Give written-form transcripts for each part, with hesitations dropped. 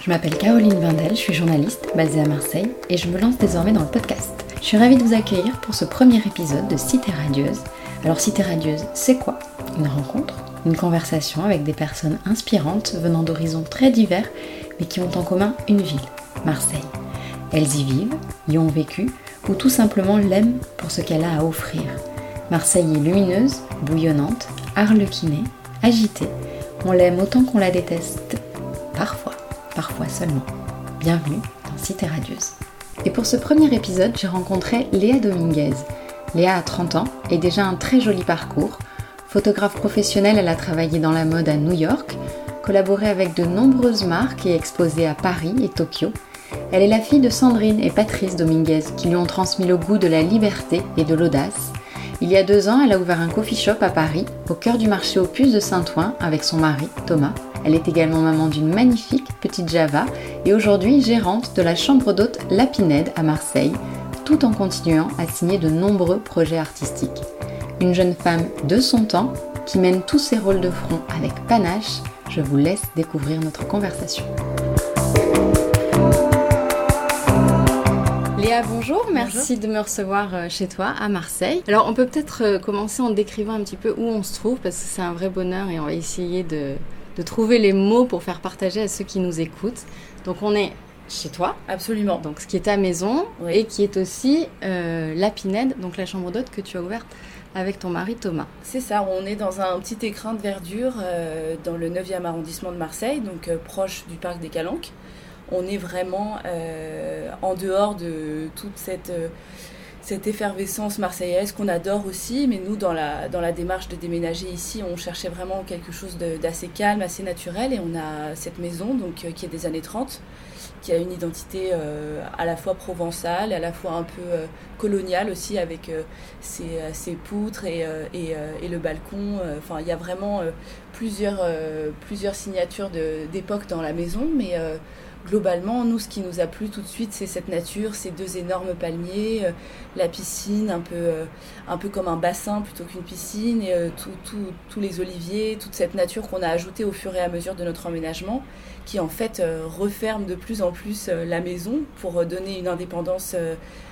Je m'appelle Caroline Vindel, je suis journaliste basée à Marseille et je me lance désormais dans le podcast. Je suis ravie de vous accueillir pour ce premier épisode de Cité Radieuse. Alors Cité Radieuse, c'est quoi ? Une rencontre, une conversation avec des personnes inspirantes venant d'horizons très divers mais qui ont en commun une ville, Marseille. Elles y vivent, y ont vécu ou tout simplement l'aiment pour ce qu'elle a à offrir. Marseille est lumineuse, bouillonnante, arlequinée, agitée. On l'aime autant qu'on la déteste. Parfois seulement. Bienvenue dans Cité Radieuse. Et pour ce premier épisode, j'ai rencontré Léa Dominguez. Léa a 30 ans et déjà un très joli parcours. Photographe professionnelle, elle a travaillé dans la mode à New York, collaboré avec de nombreuses marques et exposé à Paris et Tokyo. Elle est la fille de Sandrine et Patrice Dominguez qui lui ont transmis le goût de la liberté et de l'audace. Il y a 2 ans, elle a ouvert un coffee shop à Paris, au cœur du marché aux puces de Saint-Ouen, avec son mari, Thomas. Elle est également maman d'une magnifique petite Java et aujourd'hui gérante de la chambre d'hôte La Pinède à Marseille, tout en continuant à signer de nombreux projets artistiques. Une jeune femme de son temps qui mène tous ses rôles de front avec panache. Je vous laisse découvrir notre conversation. Léa, bonjour, merci de me recevoir chez toi à Marseille. Alors on peut peut-être commencer en décrivant un petit peu où on se trouve parce que c'est un vrai bonheur et on va essayer de trouver les mots pour faire partager à ceux qui nous écoutent. Donc on est chez toi. Absolument. Donc ce qui est ta maison, oui. Et qui est aussi La Pinède, donc la chambre d'hôte que tu as ouverte avec ton mari Thomas. C'est ça, on est dans un petit écrin de verdure dans le 9e arrondissement de Marseille, donc proche du parc des Calanques. On est vraiment en dehors de toute cette effervescence marseillaise qu'on adore aussi, mais nous, dans la démarche de déménager ici, on cherchait vraiment quelque chose d'assez calme, assez naturel, et on a cette maison donc, qui est des années 30, qui a une identité à la fois provençale, à la fois un peu coloniale aussi, avec ses poutres et le balcon. Enfin, il y a vraiment plusieurs signatures d'époque dans la maison, mais globalement, nous, ce qui nous a plu tout de suite, c'est cette nature, ces 2 énormes palmiers, la piscine, un peu comme un bassin plutôt qu'une piscine, et tous les oliviers, toute cette nature qu'on a ajoutée au fur et à mesure de notre emménagement, qui en fait referme de plus en plus la maison pour donner une indépendance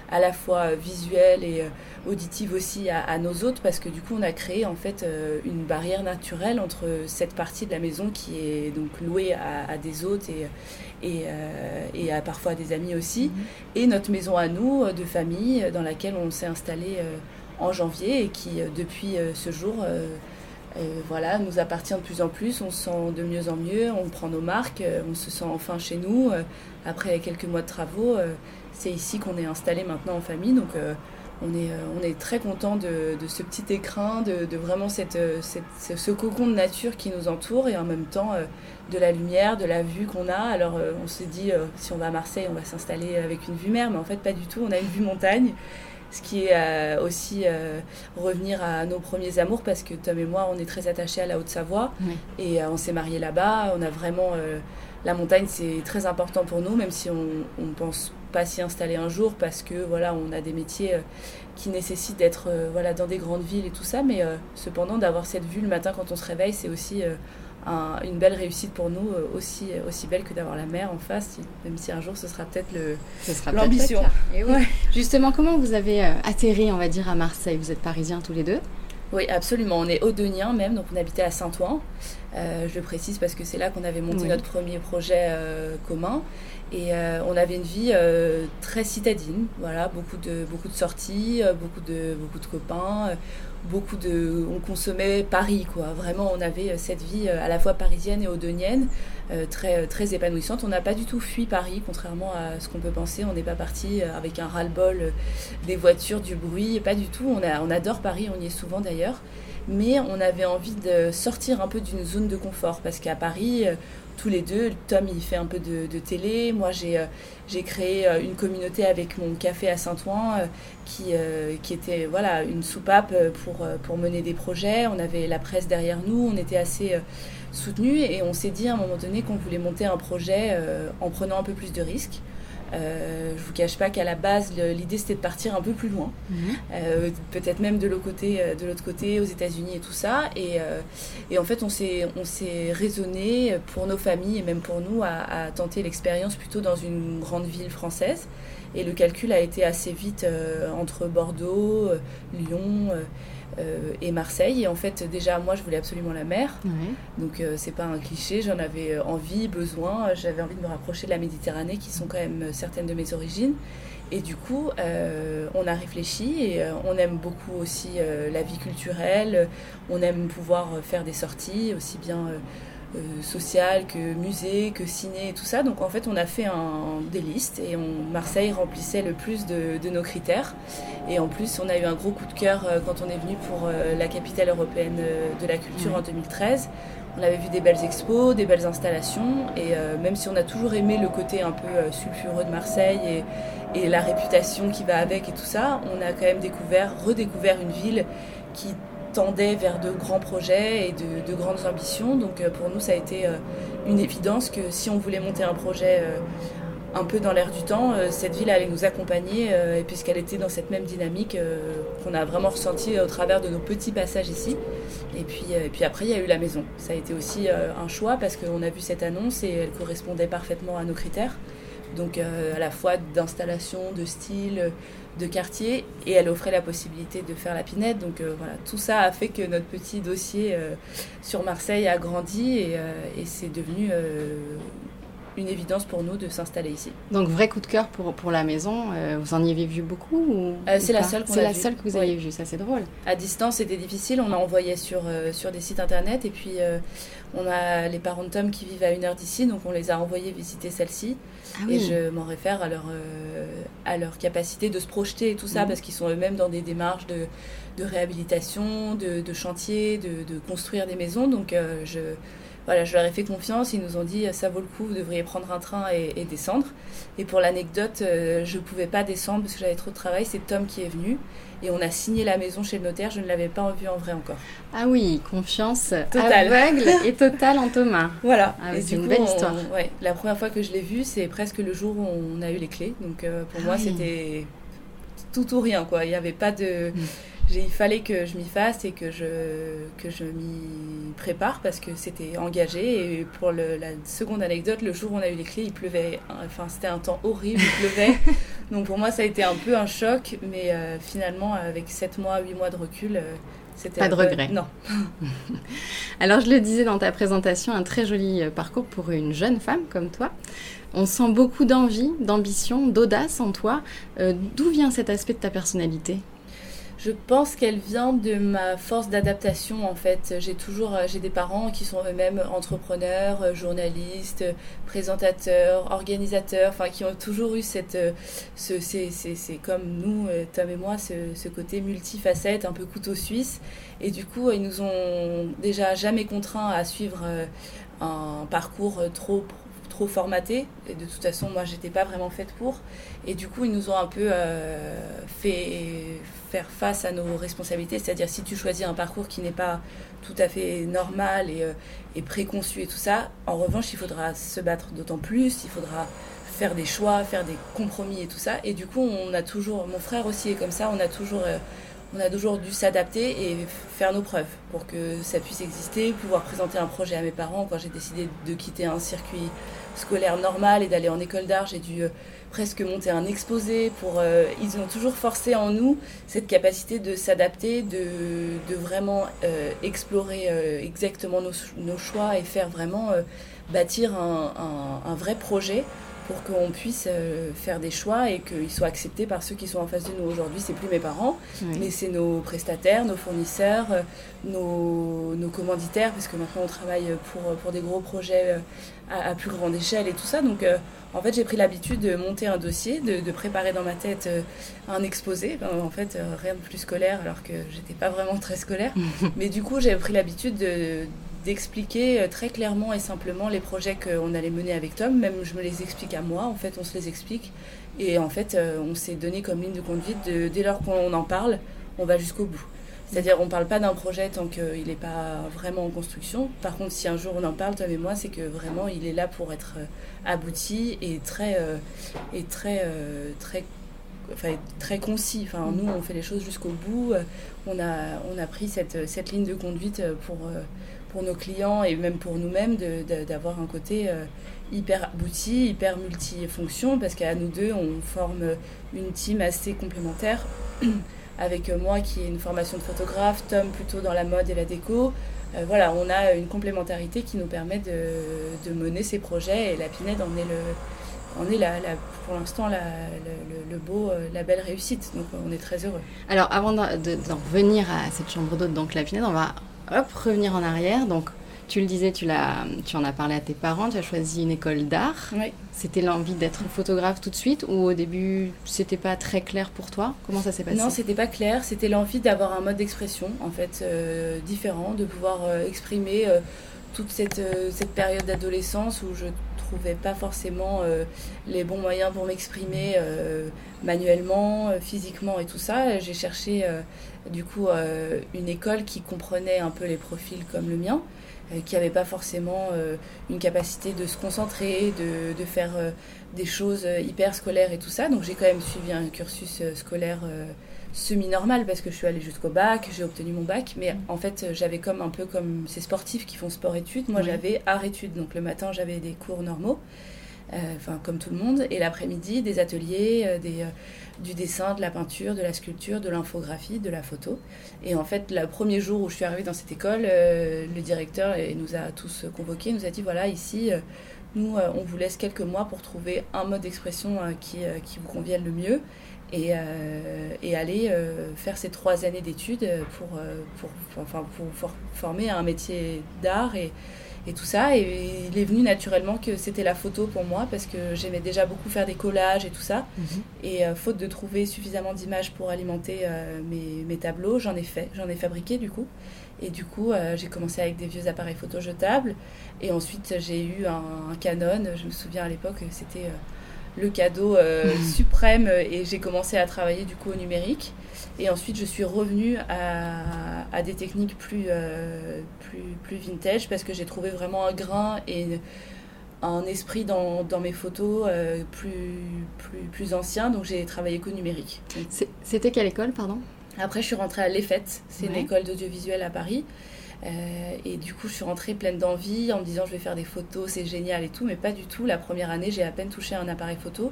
à la fois visuelle et auditive aussi à nos hôtes, parce que du coup on a créé en fait une barrière naturelle entre cette partie de la maison qui est donc louée à des hôtes et à parfois à des amis aussi, et notre maison à nous de famille dans laquelle on s'est installé en janvier et qui depuis ce jour voilà, nous appartient de plus en plus. On se sent de mieux en mieux, on prend nos marques, on se sent enfin chez nous après quelques mois de travaux. C'est ici qu'on est installé maintenant en famille, donc on est très content de ce petit écrin, de vraiment ce cocon de nature qui nous entoure, et en même temps de la lumière, de la vue qu'on a. Alors on s'est dit, si on va à Marseille, on va s'installer avec une vue mer, mais en fait pas du tout, on a une vue montagne, ce qui est aussi revenir à nos premiers amours, parce que Tom et moi, on est très attachés à la Haute-Savoie, oui. Et on s'est mariés là-bas, on a vraiment... la montagne, c'est très important pour nous, même si on ne pense pas s'y installer un jour, parce que voilà, on a des métiers qui nécessitent d'être voilà, dans des grandes villes et tout ça, mais cependant d'avoir cette vue le matin quand on se réveille, c'est aussi une belle réussite pour nous, aussi belle que d'avoir la mer en face, même si un jour ce sera peut-être l'ambition. Et oui. Ouais. Justement, comment vous avez atterri, on va dire, à Marseille ? Vous êtes parisiens tous les deux ? Oui, absolument. On est Audeuniens même, donc on habitait à Saint-Ouen. Je le précise parce que c'est là qu'on avait monté notre premier projet commun. Et on avait une vie très citadine, voilà, beaucoup de sorties, beaucoup de copains, on consommait Paris, quoi. Vraiment, on avait cette vie à la fois parisienne et audeunienne, très, très épanouissante. On n'a pas du tout fui Paris, contrairement à ce qu'on peut penser. On n'est pas parti avec un ras-le-bol des voitures, du bruit, pas du tout. On adore Paris, on y est souvent d'ailleurs. Mais on avait envie de sortir un peu d'une zone de confort, parce qu'à Paris, tous les deux, Tom il fait un peu de télé, moi j'ai créé une communauté avec mon café à Saint-Ouen qui était voilà, une soupape pour mener des projets. On avait la presse derrière nous, on était assez soutenus, et on s'est dit à un moment donné qu'on voulait monter un projet en prenant un peu plus de risques. Je vous cache pas qu'à la base, l'idée c'était de partir un peu plus loin, peut-être même de l'autre côté, aux États-Unis et tout ça. Et en fait, on s'est raisonné pour nos familles et même pour nous à tenter l'expérience plutôt dans une grande ville française. Et le calcul a été assez vite entre Bordeaux, Lyon et Marseille. Et en fait, déjà, moi, je voulais absolument la mer. Donc, c'est pas un cliché. J'en avais envie, besoin. J'avais envie de me rapprocher de la Méditerranée, qui sont quand même certaines de mes origines. Et du coup, on a réfléchi et on aime beaucoup aussi la vie culturelle. On aime pouvoir faire des sorties, aussi bien sociales que musées, que ciné et tout ça. Donc en fait, on a fait des listes et Marseille remplissait le plus de nos critères. Et en plus, on a eu un gros coup de cœur quand on est venu pour la capitale européenne de la culture en 2013. On avait vu des belles expos, des belles installations, et même si on a toujours aimé le côté un peu sulfureux de Marseille et la réputation qui va avec et tout ça, on a quand même redécouvert une ville qui tendait vers de grands projets et de grandes ambitions. Donc pour nous, ça a été une évidence que si on voulait monter un projet un peu dans l'air du temps, cette ville allait nous accompagner, et puisqu'elle était dans cette même dynamique qu'on a vraiment ressenti au travers de nos petits passages ici. Et puis après, il y a eu la maison. Ça a été aussi un choix parce qu'on a vu cette annonce et elle correspondait parfaitement à nos critères. Donc à la fois d'installation, de style, de quartier, et elle offrait la possibilité de faire la Pinède. Donc voilà, tout ça a fait que notre petit dossier sur Marseille a grandi et c'est devenu une évidence pour nous de s'installer ici. Donc vrai coup de cœur pour la maison, vous en y avez vu beaucoup c'est la seule qu'on a vue. C'est la seule que vous avez vue, ça c'est drôle. À distance c'était difficile, on a envoyé sur des sites internet et puis on a les parents de Tom qui vivent à 1 heure d'ici, donc on les a envoyés visiter celle-ci. Et je m'en réfère à leur capacité de se projeter et tout ça, parce qu'ils sont eux-mêmes dans des démarches de réhabilitation, de chantier, de construire des maisons, donc je leur ai fait confiance, ils nous ont dit ça vaut le coup, vous devriez prendre un train et descendre. Et pour l'anecdote, je ne pouvais pas descendre parce que j'avais trop de travail, c'est Tom qui est venu et on a signé la maison chez le notaire, je ne l'avais pas vue en vrai encore. Ah oui, confiance totale. Aveugle et totale en Thomas. Voilà, et c'est une belle histoire. La première fois que je l'ai vue, c'est presque le jour où on a eu les clés, donc pour moi c'était tout ou rien, quoi. Il n'y avait pas de... Il fallait que je m'y fasse et que je m'y prépare parce que c'était engagé. Et pour la seconde anecdote, le jour où on a eu les clés, il pleuvait. Enfin, c'était un temps horrible, il pleuvait. Donc pour moi, ça a été un peu un choc. Mais finalement, avec 7 mois, 8 mois de recul, c'était... Pas de regret. Non. Alors, je le disais dans ta présentation, un très joli parcours pour une jeune femme comme toi. On sent beaucoup d'envie, d'ambition, d'audace en toi. D'où vient cet aspect de ta personnalité ? Je pense qu'elle vient de ma force d'adaptation en fait. J'ai des parents qui sont eux-mêmes entrepreneurs, journalistes, présentateurs, organisateurs, enfin qui ont toujours eu c'est comme nous, Tom et moi, ce côté multifacette, un peu couteau suisse. Et du coup, ils nous ont déjà jamais contraints à suivre un parcours trop formaté, et de toute façon moi j'étais pas vraiment faite pour, et du coup ils nous ont un peu fait faire face à nos responsabilités, c'est-à-dire si tu choisis un parcours qui n'est pas tout à fait normal et préconçu et tout ça, en revanche il faudra se battre d'autant plus, il faudra faire des choix, faire des compromis et tout ça, et du coup mon frère aussi est comme ça, on a toujours dû s'adapter et faire nos preuves pour que ça puisse exister, pouvoir présenter un projet à mes parents. Quand j'ai décidé de quitter un circuit scolaire normal et d'aller en école d'art, j'ai dû presque monter un exposé. Ils ont toujours forcé en nous cette capacité de s'adapter, de vraiment explorer exactement nos choix et faire vraiment bâtir un vrai projet pour qu'on puisse faire des choix et qu'ils soient acceptés par ceux qui sont en face de nous. Aujourd'hui, c'est plus mes parents, mais c'est nos prestataires, nos fournisseurs, nos commanditaires, parce que maintenant on travaille pour des gros projets à plus grande échelle et tout ça. Donc en fait, j'ai pris l'habitude de monter un dossier, de préparer dans ma tête un exposé. En fait, rien de plus scolaire, alors que j'étais pas vraiment très scolaire. Mais du coup, j'ai pris l'habitude d'expliquer très clairement et simplement les projets qu'on allait mener avec Tom. Même je me les explique à moi, en fait on se les explique, et en fait on s'est donné comme ligne de conduite dès lors qu'on en parle, on va jusqu'au bout. C'est-à-dire, on ne parle pas d'un projet tant qu'il n'est pas vraiment en construction. Par contre, si un jour on en parle, toi et moi, c'est que vraiment, il est là pour être abouti et très concis. Enfin, nous, on fait les choses jusqu'au bout. On a pris cette ligne de conduite pour nos clients et même pour nous-mêmes d'avoir un côté hyper abouti, hyper multifonction, parce qu'à nous deux, on forme une team assez complémentaire. Avec moi qui ai une formation de photographe, Tom plutôt dans la mode et la déco. Voilà, on a une complémentarité qui nous permet de mener ces projets et la Pinède en est pour l'instant la belle réussite. Donc on est très heureux. Alors avant d'en revenir à cette chambre d'hôte, donc la Pinède, on va revenir en arrière. Donc tu le disais, tu en as parlé à tes parents, tu as choisi une école d'art. Oui. C'était l'envie d'être photographe tout de suite ou au début c'était pas très clair pour toi? Comment ça s'est passé? Non, c'était pas clair, c'était l'envie d'avoir un mode d'expression en fait différent, de pouvoir exprimer toute cette période d'adolescence où je trouvais pas forcément les bons moyens pour m'exprimer manuellement, physiquement et tout ça. J'ai cherché du coup une école qui comprenait un peu les profils comme le mien, qui n'avait pas forcément une capacité de se concentrer, de faire des choses hyper scolaires et tout ça. Donc j'ai quand même suivi un cursus scolaire semi-normal parce que je suis allée jusqu'au bac, j'ai obtenu mon bac, mais en fait j'avais un peu comme ces sportifs qui font sport-études, moi j'avais art-études, donc le matin j'avais des cours normaux, comme tout le monde, et l'après-midi des ateliers, du dessin, de la peinture, de la sculpture, de l'infographie, de la photo. Et en fait, le premier jour où je suis arrivée dans cette école, le directeur nous a tous convoqués, nous a dit voilà, ici, nous, on vous laisse quelques mois pour trouver un mode d'expression qui vous convienne le mieux et aller faire ces 3 années d'études pour former à un métier d'art et tout ça. Et il est venu naturellement que c'était la photo pour moi parce que j'aimais déjà beaucoup faire des collages et tout ça. Et faute de trouver suffisamment d'images pour alimenter mes tableaux, j'en ai fabriqué du coup. Et du coup, j'ai commencé avec des vieux appareils photo jetables. Et ensuite, j'ai eu un Canon. Je me souviens à l'époque, c'était le cadeau suprême. Et j'ai commencé à travailler du coup au numérique. Et ensuite, je suis revenue à des techniques plus vintage parce que j'ai trouvé vraiment un grain et un esprit dans mes photos plus anciens. Donc, j'ai travaillé qu'au numérique. C'était quelle école, pardon ? Après, je suis rentrée à l'EFET. C'est une école d'audiovisuel à Paris. Et du coup, je suis rentrée pleine d'envie en me disant je vais faire des photos, c'est génial et tout. Mais pas du tout. La première année, j'ai à peine touché un appareil photo.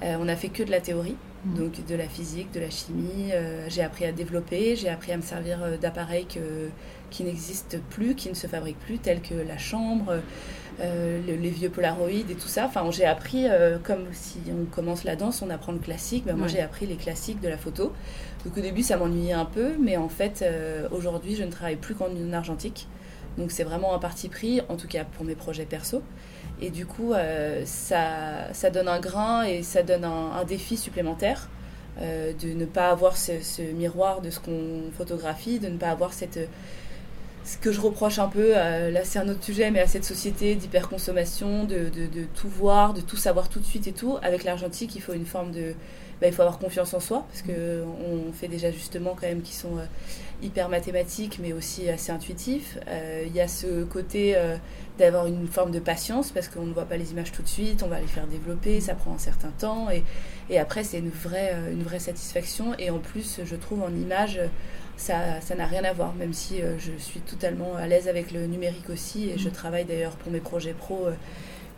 On a fait que de la théorie, donc de la physique, de la chimie. J'ai appris à développer, j'ai appris à me servir d'appareils qui n'existent plus, qui ne se fabriquent plus, tels que la chambre, les vieux Polaroid et tout ça. Enfin, j'ai appris, comme si on commence la danse, on apprend le classique. Moi, j'ai appris les classiques de la photo. Donc au début, ça m'ennuyait un peu, mais en fait, aujourd'hui, je ne travaille plus qu'en argentique. Donc c'est vraiment un parti pris, en tout cas pour mes projets perso. Et du coup, ça donne un grain et ça donne un défi supplémentaire de ne pas avoir ce miroir de ce qu'on photographie, de ne pas avoir ce que je reproche un peu, là c'est un autre sujet, mais à cette société d'hyperconsommation, de tout voir, de tout savoir tout de suite et tout. Avec l'argentique, il faut une forme de... il faut avoir confiance en soi, parce qu'on fait des ajustements quand même qui sont hyper mathématiques, mais aussi assez intuitifs. Il y a ce côté d'avoir une forme de patience, parce qu'on ne voit pas les images tout de suite, on va les faire développer, ça prend un certain temps, et après c'est une vraie satisfaction. Et en plus, je trouve en image, ça n'a rien à voir, même si je suis totalement à l'aise avec le numérique aussi, et je travaille d'ailleurs pour mes projets pro.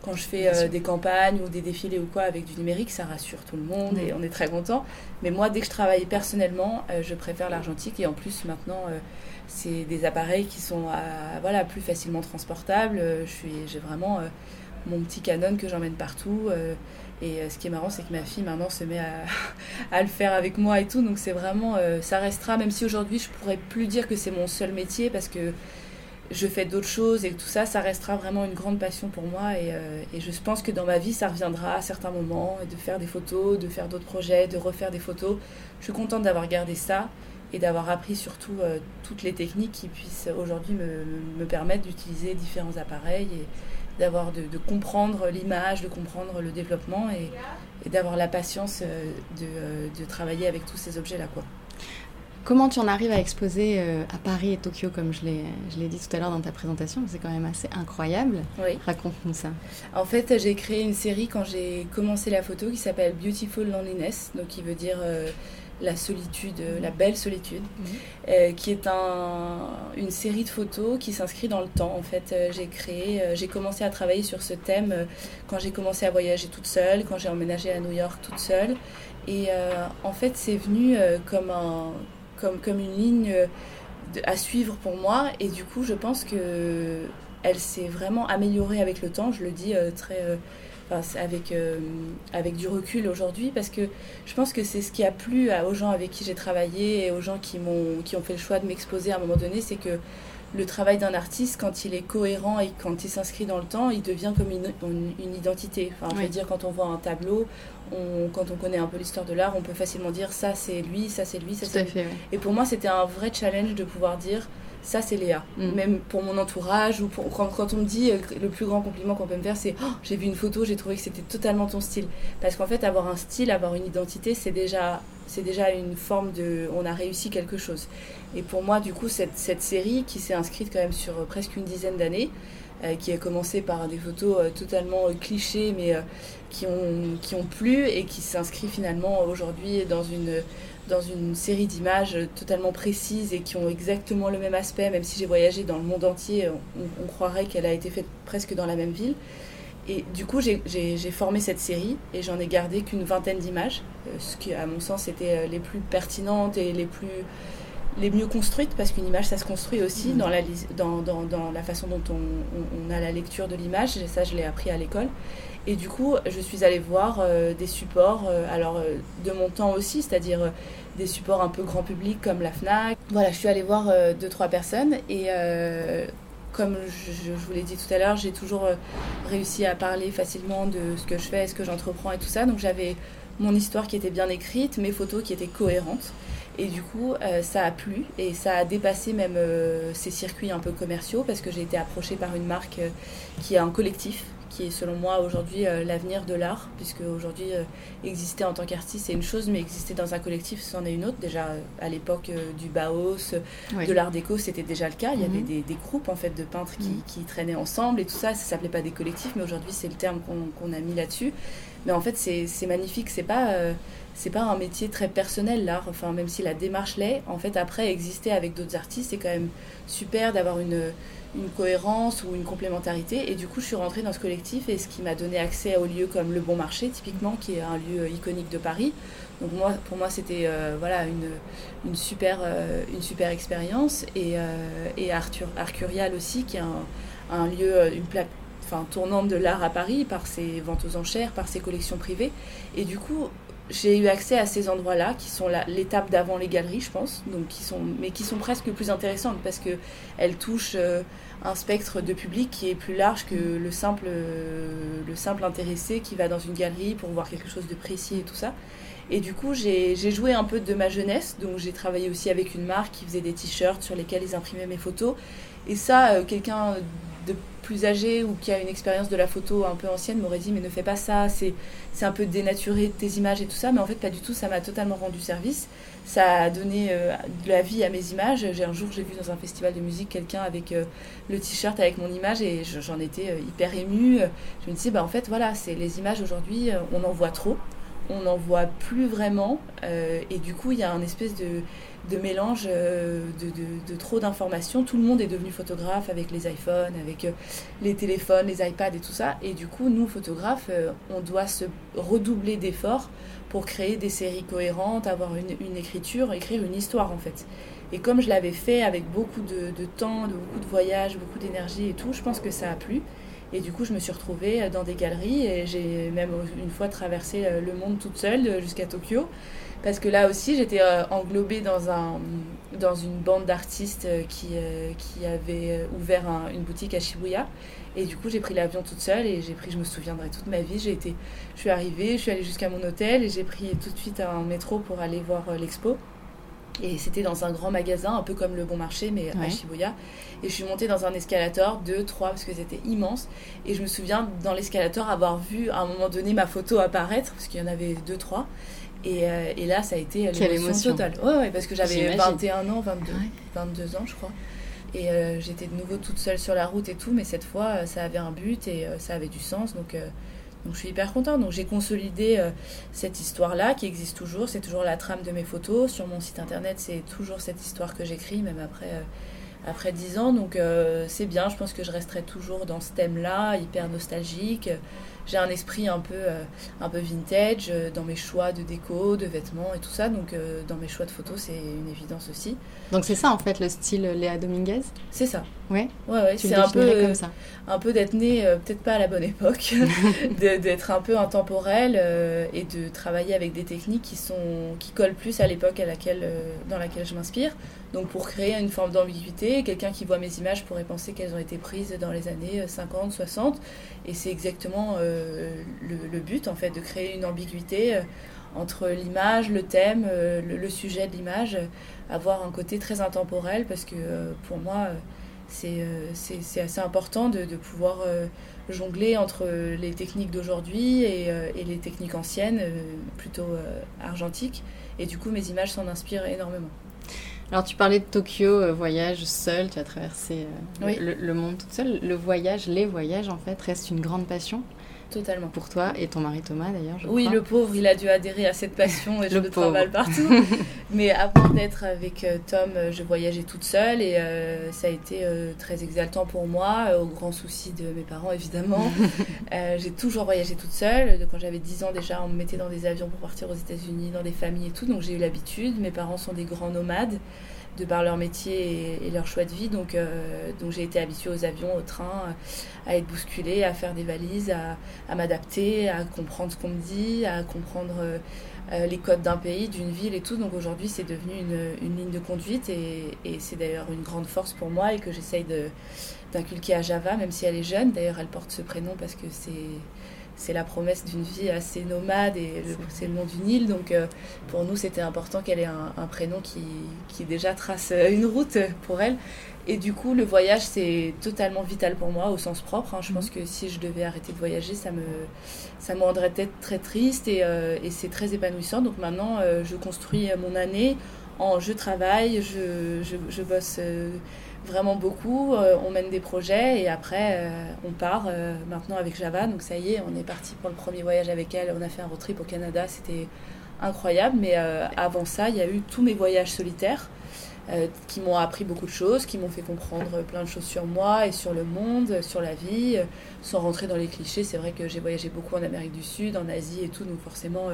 Quand je fais des campagnes ou des défilés ou quoi avec du numérique, ça rassure tout le monde et on est très content. Mais moi, dès que je travaille personnellement, je préfère l'argentique. Et en plus, maintenant, c'est des appareils qui sont plus facilement transportables. J'ai vraiment mon petit Canon que j'emmène partout. Et ce qui est marrant, c'est que ma fille, maintenant, se met à le faire avec moi et tout. Donc, c'est vraiment... ça restera, même si aujourd'hui, je pourrais plus dire que c'est mon seul métier parce que je fais d'autres choses et tout ça, ça restera vraiment une grande passion pour moi et je pense que dans ma vie, ça reviendra à certains moments, de faire des photos, de faire d'autres projets, de refaire des photos. Je suis contente d'avoir gardé ça et d'avoir appris surtout toutes les techniques qui puissent aujourd'hui me permettre d'utiliser différents appareils et de comprendre l'image, de comprendre le développement et d'avoir la patience de travailler avec tous ces objets-là, quoi. Comment tu en arrives à exposer à Paris et Tokyo, comme je l'ai dit tout à l'heure dans ta présentation? C'est quand même assez incroyable. Oui. Raconte-nous ça. En fait, j'ai créé une série quand j'ai commencé la photo qui s'appelle Beautiful Loneliness, donc qui veut dire la solitude, la belle solitude, qui est une série de photos qui s'inscrit dans le temps. En fait, j'ai commencé à travailler sur ce thème quand j'ai commencé à voyager toute seule, quand j'ai emménagé à New York toute seule. Et en fait, c'est venu comme une ligne à suivre pour moi. Et du coup, je pense qu'elle s'est vraiment améliorée avec le temps. Je le dis avec du recul aujourd'hui, parce que je pense que c'est ce qui a plu aux gens avec qui j'ai travaillé et aux gens qui ont fait le choix de m'exposer à un moment donné, c'est que le travail d'un artiste, quand il est cohérent et quand il s'inscrit dans le temps, il devient comme une identité. Enfin, je veux dire, quand on voit un tableau, quand on connaît un peu l'histoire de l'art, on peut facilement dire ça c'est lui, ça c'est lui, ça c'est lui. Fait, ouais. Et pour moi, c'était un vrai challenge de pouvoir dire ça c'est Léa. Même pour mon entourage, ou quand on me dit le plus grand compliment qu'on peut me faire, c'est j'ai vu une photo, j'ai trouvé que c'était totalement ton style. Parce qu'en fait, avoir un style, avoir une identité, c'est déjà une forme on a réussi quelque chose. Et pour moi, du coup, cette série qui s'est inscrite quand même sur presque une dizaine d'années, qui a commencé par des photos totalement clichés, mais qui ont plu, et qui s'inscrit finalement aujourd'hui dans une série d'images totalement précises et qui ont exactement le même aspect. Même si j'ai voyagé dans le monde entier, on croirait qu'elle a été faite presque dans la même ville. Et du coup, j'ai formé cette série et j'en ai gardé qu'une vingtaine d'images, ce qui, à mon sens, étaient les plus pertinentes et les mieux construites, parce qu'une image, ça se construit aussi dans la façon dont on a la lecture de l'image. Et ça, je l'ai appris à l'école. Et du coup, je suis allée voir des supports, de mon temps aussi, c'est-à-dire des supports un peu grand public comme la Fnac. Voilà, je suis allée voir 2-3 personnes et... comme je vous l'ai dit tout à l'heure, j'ai toujours réussi à parler facilement de ce que je fais, ce que j'entreprends et tout ça. Donc j'avais mon histoire qui était bien écrite, mes photos qui étaient cohérentes. Et du coup, ça a plu et ça a dépassé même ces circuits un peu commerciaux, parce que j'ai été approchée par une marque qui a un collectif, qui est selon moi aujourd'hui l'avenir de l'art, puisque aujourd'hui exister en tant qu'artiste c'est une chose, mais exister dans un collectif c'en est une autre. Déjà à l'époque du Bauhaus, de l'art déco, c'était déjà le cas. Il y avait des groupes en fait de peintres qui traînaient ensemble et tout ça. Ça s'appelait pas des collectifs, mais aujourd'hui c'est le terme qu'on a mis là-dessus. Mais en fait c'est magnifique, c'est pas un métier très personnel l'art, enfin même si la démarche l'est. En fait après, exister avec d'autres artistes c'est quand même super, d'avoir une cohérence ou une complémentarité. Et du coup je suis rentrée dans ce collectif, et ce qui m'a donné accès aux lieux comme le Bon Marché typiquement, qui est un lieu iconique de Paris. Donc pour moi c'était une super expérience. Et Arcurial aussi, qui est un lieu, une plaque tournante de l'art à Paris, par ses ventes aux enchères, par ses collections privées. Et du coup j'ai eu accès à ces endroits-là, qui sont l'étape d'avant les galeries, je pense, donc qui sont presque plus intéressantes, parce qu'elles touchent un spectre de public qui est plus large que le simple intéressé qui va dans une galerie pour voir quelque chose de précis et tout ça. Et du coup, j'ai joué un peu de ma jeunesse, donc j'ai travaillé aussi avec une marque qui faisait des t-shirts sur lesquels ils imprimaient mes photos. Et ça, quelqu'un de plus âgé ou qui a une expérience de la photo un peu ancienne m'aurait dit mais ne fais pas ça, c'est un peu dénaturé tes images et tout ça. Mais en fait pas du tout, ça m'a totalement rendu service, ça a donné de la vie à mes images. Un jour j'ai vu dans un festival de musique quelqu'un avec le t-shirt avec mon image, et j'en étais hyper émue. Je me disais en fait voilà, c'est les images aujourd'hui, on en voit trop, on n'en voit plus vraiment, et du coup il y a un espèce de mélange de trop d'informations. Tout le monde est devenu photographe avec les iPhones, avec les téléphones, les iPads et tout ça. Et du coup, nous, photographes, on doit se redoubler d'efforts pour créer des séries cohérentes, avoir une écriture, écrire une histoire en fait. Et comme je l'avais fait avec beaucoup de temps, beaucoup de voyages, beaucoup d'énergie et tout, je pense que ça a plu. Et du coup, je me suis retrouvée dans des galeries, et j'ai même une fois traversé le monde toute seule jusqu'à Tokyo. Parce que là aussi, j'étais englobée dans une bande d'artistes qui avait ouvert une boutique à Shibuya. Et du coup, j'ai pris l'avion toute seule, et je me souviendrai toute ma vie. Je suis arrivée, je suis allée jusqu'à mon hôtel, et j'ai pris tout de suite un métro pour aller voir l'expo. Et c'était dans un grand magasin, un peu comme le Bon Marché, mais à Shibuya. Et je suis montée dans un escalator, 2, 3, parce que c'était immense. Et je me souviens, dans l'escalator, avoir vu à un moment donné ma photo apparaître, parce qu'il y en avait 2, 3. Et là, ça a été Quelle l'émotion émotion. totale. Ouais, parce que j'avais J'imagine. 21 ans, 22, Ouais. 22 ans, je crois. Et j'étais de nouveau toute seule sur la route et tout, mais cette fois, ça avait un but et ça avait du sens. Donc je suis hyper contente. Donc j'ai consolidé cette histoire-là qui existe toujours. C'est toujours la trame de mes photos. Sur mon site internet, c'est toujours cette histoire que j'écris, même après 10 ans. Donc c'est bien, je pense que je resterai toujours dans ce thème-là, hyper nostalgique. J'ai un esprit un peu vintage dans mes choix de déco, de vêtements et tout ça. Donc dans mes choix de photos, c'est une évidence aussi. Donc c'est ça en fait le style Léa Dominguez. C'est ça. Ouais. Ouais, Tu c'est le un définirais comme ça. peu d'être né, peut-être pas à la bonne époque, d'être un peu intemporel et de travailler avec des techniques qui collent plus à l'époque dans laquelle je m'inspire. Donc pour créer une forme d'ambiguïté, quelqu'un qui voit mes images pourrait penser qu'elles ont été prises dans les années 50, 60. Et c'est exactement le but en fait, de créer une ambiguïté entre l'image, le thème, le sujet de l'image, avoir un côté très intemporel parce que pour moi c'est assez important de pouvoir jongler entre les techniques d'aujourd'hui et les techniques anciennes, plutôt argentiques. Et du coup, mes images s'en inspirent énormément. Alors tu parlais de Tokyo, voyage seul, tu as traversé Oui. le monde toute seule. Le voyage, les voyages en fait restent une grande passion Totalement. pour toi et ton mari Thomas d'ailleurs, je Oui, crois. le pauvre, il a dû adhérer à cette passion et je Le le pauvre. trimballe partout. Mais avant d'être avec Tom, je voyageais toute seule et ça a été très exaltant pour moi, au grand souci de mes parents évidemment. J'ai toujours voyagé toute seule. Quand j'avais 10 ans déjà, on me mettait dans des avions pour partir aux États-Unis, dans des familles et tout, donc j'ai eu l'habitude. Mes parents sont des grands nomades de par leur métier et leur choix de vie. Donc j'ai été habituée aux avions, au train, à être bousculée, à faire des valises, à m'adapter, à comprendre ce qu'on me dit, à comprendre les codes d'un pays, d'une ville et tout. Donc aujourd'hui, c'est devenu une ligne de conduite et c'est d'ailleurs une grande force pour moi et que j'essaye d'inculquer à Java, même si elle est jeune. D'ailleurs, elle porte ce prénom parce que c'est la promesse d'une vie assez nomade et c'est le nom d'une île. Donc pour nous, c'était important qu'elle ait un prénom qui déjà trace une route pour elle. Et du coup, le voyage, c'est totalement vital pour moi au sens propre. Je pense que si je devais arrêter de voyager, ça me rendrait peut-être très triste et c'est très épanouissant. Donc maintenant, je construis mon année je travaille, je bosse vraiment beaucoup, on mène des projets et après on part maintenant avec Java. Donc ça y est, on est parti pour le premier voyage avec elle. On a fait un road trip au Canada, c'était incroyable. Mais avant ça, il y a eu tous mes voyages solitaires qui m'ont appris beaucoup de choses, qui m'ont fait comprendre plein de choses sur moi et sur le monde, sur la vie. Sans rentrer dans les clichés, c'est vrai que j'ai voyagé beaucoup en Amérique du Sud, en Asie et tout, donc forcément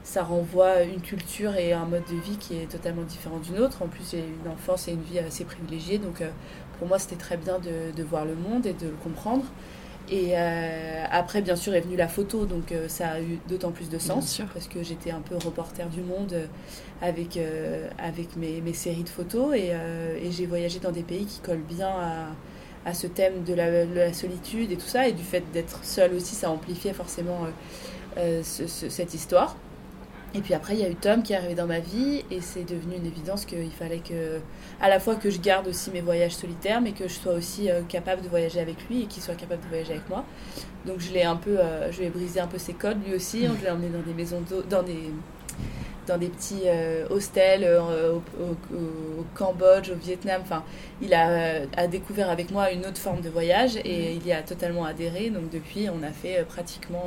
ça renvoie une culture et un mode de vie qui est totalement différent d'une autre. En plus, j'ai eu une enfance et une vie assez privilégiée, donc pour moi c'était très bien de voir le monde et de le comprendre. Et après, bien sûr, est venue la photo, donc ça a eu d'autant plus de sens, parce que j'étais un peu reporter du monde avec mes séries de photos, et j'ai voyagé dans des pays qui collent bien à ce thème de la solitude et tout ça, et du fait d'être seule aussi, ça amplifiait forcément cette histoire. Et puis après, il y a eu Tom qui est arrivé dans ma vie et c'est devenu une évidence qu'il fallait à la fois que je garde aussi mes voyages solitaires, mais que je sois aussi capable de voyager avec lui et qu'il soit capable de voyager avec moi. Donc je lui ai brisé un peu ses codes lui aussi. Je l'ai emmené dans des maisons dans des petits hostels au Cambodge, au Vietnam. Enfin, il a découvert avec moi une autre forme de voyage et il y a totalement adhéré. Donc depuis, on a fait pratiquement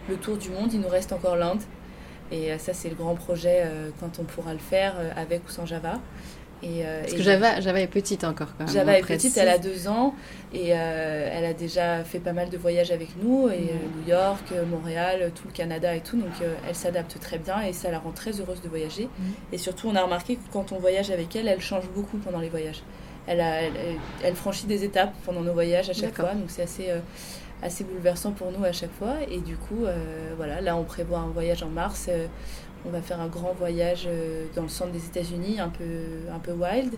le tour du monde. Il nous reste encore l'Inde. Et ça, c'est le grand projet quand on pourra le faire, avec ou sans Java. Parce que Java est petite encore quand même. Java est petite, elle a 2 ans et elle a déjà fait pas mal de voyages avec nous, et New York, Montréal, tout le Canada et tout. Donc elle s'adapte très bien et ça la rend très heureuse de voyager. Et surtout, on a remarqué que quand on voyage avec elle, elle change beaucoup pendant les voyages. Elle franchit des étapes pendant nos voyages à chaque fois, donc c'est assez bouleversant pour nous à chaque fois. Et du coup, voilà, là on prévoit un voyage en mars. On va faire un grand voyage dans le centre des États-Unis, un peu wild,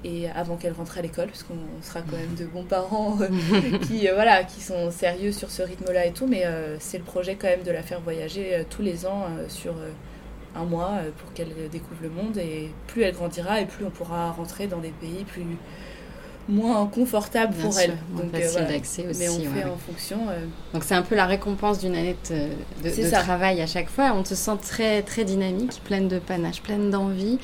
et avant qu'elle rentre à l'école, parce qu'on sera quand même de bons parents qui sont sérieux sur ce rythme-là et tout. Mais c'est le projet quand même de la faire voyager tous les ans sur un mois pour qu'elle découvre le monde. Et plus elle grandira et plus on pourra rentrer dans des pays moins confortable Bien pour sûr, elles. moins Donc facile d'accès aussi. Mais on fait ouais. en fonction. Donc c'est un peu la récompense d'une année de travail à chaque fois. On te sent très, très dynamique, pleine de panache, pleine d'envie.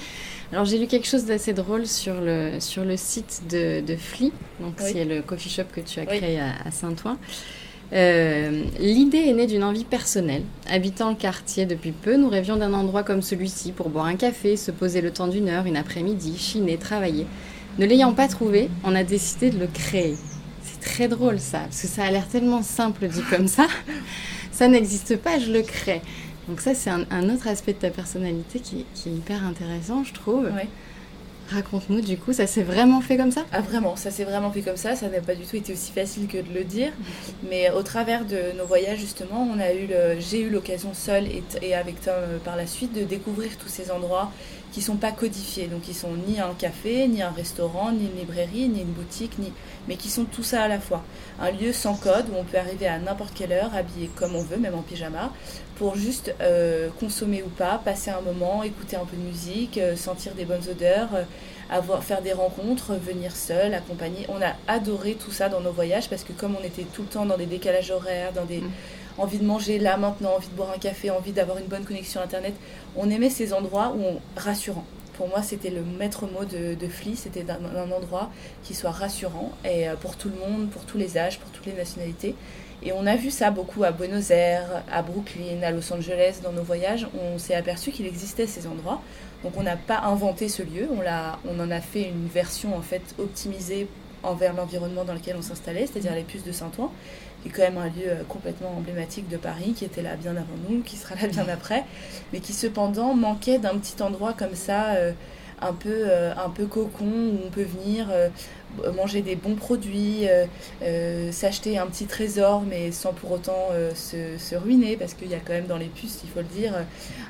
Alors j'ai lu quelque chose d'assez drôle sur le site de Fli, donc c'est le coffee shop que tu as créé à Saint-Ouen. L'idée est née d'une envie personnelle. Habitant le quartier depuis peu, nous rêvions d'un endroit comme celui-ci pour boire un café, se poser le temps d'une heure, une après-midi, chiner, travailler. Ne l'ayant pas trouvé, on a décidé de le créer. C'est très drôle ça, parce que ça a l'air tellement simple dit comme ça. Ça n'existe pas, je le crée. Donc ça, c'est un autre aspect de ta personnalité qui est hyper intéressant, je trouve. Ouais. Raconte-nous, du coup, ça s'est vraiment fait comme ça ? Ah vraiment, ça s'est vraiment fait comme ça. Ça n'a pas du tout été aussi facile que de le dire. Mais au travers de nos voyages, justement, j'ai eu l'occasion seule et avec Tom par la suite de découvrir tous ces endroits qui ne sont pas codifiés. Donc ils sont ni un café, ni un restaurant, ni une librairie, ni une boutique, mais qui sont tout ça à la fois. Un lieu sans code où on peut arriver à n'importe quelle heure, habillé comme on veut, même en pyjama, pour juste consommer ou pas, passer un moment, écouter un peu de musique, sentir des bonnes odeurs, faire des rencontres, venir seul, accompagné. On a adoré tout ça dans nos voyages parce que comme on était tout le temps dans des décalages horaires, envie de manger là maintenant, envie de boire un café, envie d'avoir une bonne connexion internet, on aimait ces endroits rassurants. Pour moi, c'était le maître mot de Fli, c'était un endroit qui soit rassurant et pour tout le monde, pour tous les âges, pour toutes les nationalités. Et on a vu ça beaucoup à Buenos Aires, à Brooklyn, à Los Angeles, dans nos voyages. On s'est aperçu qu'il existait ces endroits. Donc on n'a pas inventé ce lieu, on en a fait une version en fait optimisée envers l'environnement dans lequel on s'installait, c'est-à-dire les Puces de Saint-Ouen, qui est quand même un lieu complètement emblématique de Paris, qui était là bien avant nous, qui sera là bien après, mais qui cependant manquait d'un petit endroit comme ça, un peu cocon, où on peut venir manger des bons produits, s'acheter un petit trésor, mais sans pour autant se ruiner, parce qu'il y a quand même dans les Puces, il faut le dire,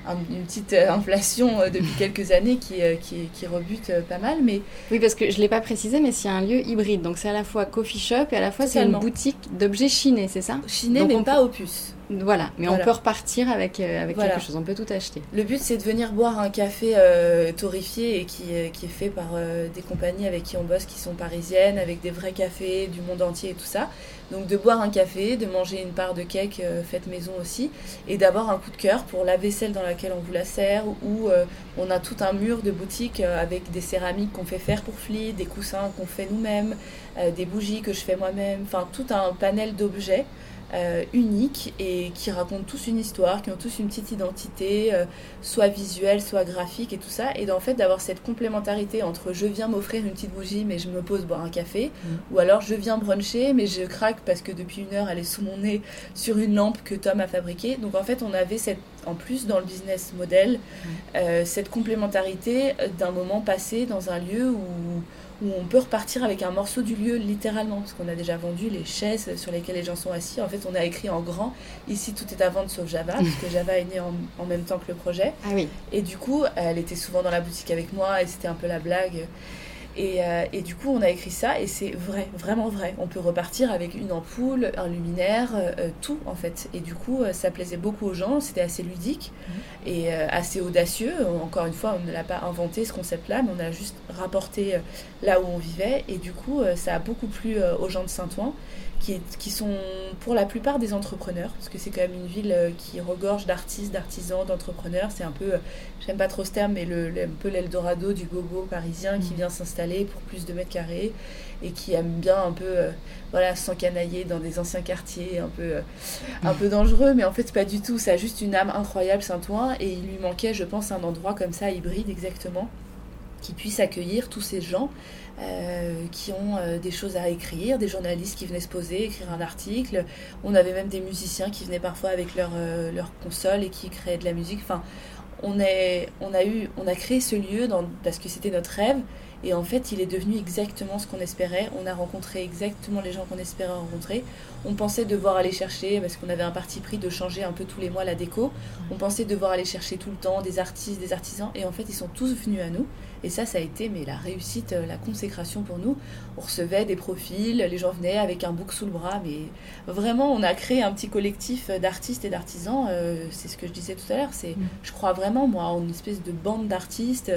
une petite inflation depuis quelques années qui rebute pas mal. Mais... Oui, parce que je ne l'ai pas précisé, mais c'est un lieu hybride, donc c'est à la fois coffee shop et à la fois c'est une boutique d'objets chinés, c'est ça ? Chinés, donc mais pas aux puces. Voilà, mais on peut repartir avec quelque chose, on peut tout acheter. Le but, c'est de venir boire un café torréfié et qui est fait par des compagnies avec qui on bosse, qui sont parisiennes, avec des vrais cafés du monde entier et tout ça. Donc de boire un café, de manger une part de cake faite maison aussi, et d'avoir un coup de cœur pour la vaisselle dans laquelle on vous la sert, où on a tout un mur de boutique avec des céramiques qu'on fait faire pour Fli, des coussins qu'on fait nous-mêmes, des bougies que je fais moi-même, enfin tout un panel d'objets uniques et qui racontent tous une histoire, qui ont tous une petite identité, soit visuelle, soit graphique et tout ça. Et en fait, d'avoir cette complémentarité entre je viens m'offrir une petite bougie mais je me pose boire un café, ou alors je viens bruncher mais je craque parce que depuis une heure elle est sous mon nez sur une lampe que Tom a fabriquée. Donc en fait, on avait en plus dans le business model cette complémentarité d'un moment passé dans un lieu où on peut repartir avec un morceau du lieu littéralement, parce qu'on a déjà vendu les chaises sur lesquelles les gens sont assis. En fait, on a écrit en grand, ici tout est à vendre sauf Java, parce que Java est né en même temps que le projet. Ah oui. Et du coup, elle était souvent dans la boutique avec moi et c'était un peu la blague. Et du coup, on a écrit ça et c'est vrai, vraiment vrai. On peut repartir avec une ampoule, un luminaire, tout en fait. Et du coup, ça plaisait beaucoup aux gens, c'était assez ludique et assez audacieux. Encore une fois, on ne l'a pas inventé ce concept-là, mais on a juste rapporté là où on vivait. Et du coup, ça a beaucoup plu aux gens de Saint-Ouen, qui sont pour la plupart des entrepreneurs, parce que c'est quand même une ville qui regorge d'artistes, d'artisans, d'entrepreneurs. C'est un peu, j'aime pas trop ce terme, mais un peu l'Eldorado du gogo parisien qui vient s'installer pour plus de mètres carrés et qui aime bien un peu s'encanailler dans des anciens quartiers un peu dangereux, mais en fait pas du tout. Ça a juste une âme incroyable, Saint-Ouen, et il lui manquait, je pense, un endroit comme ça, hybride exactement, qui puisse accueillir tous ces gens qui ont des choses à écrire, des journalistes qui venaient se poser, écrire un article. On avait même des musiciens qui venaient parfois avec leur console et qui créaient de la musique. Enfin, on a créé ce lieu parce que c'était notre rêve, et en fait il est devenu exactement ce qu'on espérait. On a rencontré exactement les gens qu'on espérait rencontrer. On pensait devoir aller chercher, parce qu'on avait un parti pris de changer un peu tous les mois la déco, on pensait devoir aller chercher tout le temps des artistes, des artisans, et en fait ils sont tous venus à nous. Et ça a été la réussite, la consécration pour nous. On recevait des profils, les gens venaient avec un book sous le bras, mais vraiment, on a créé un petit collectif d'artistes et d'artisans. C'est ce que je disais tout à l'heure. Je crois vraiment, moi, en une espèce de bande d'artistes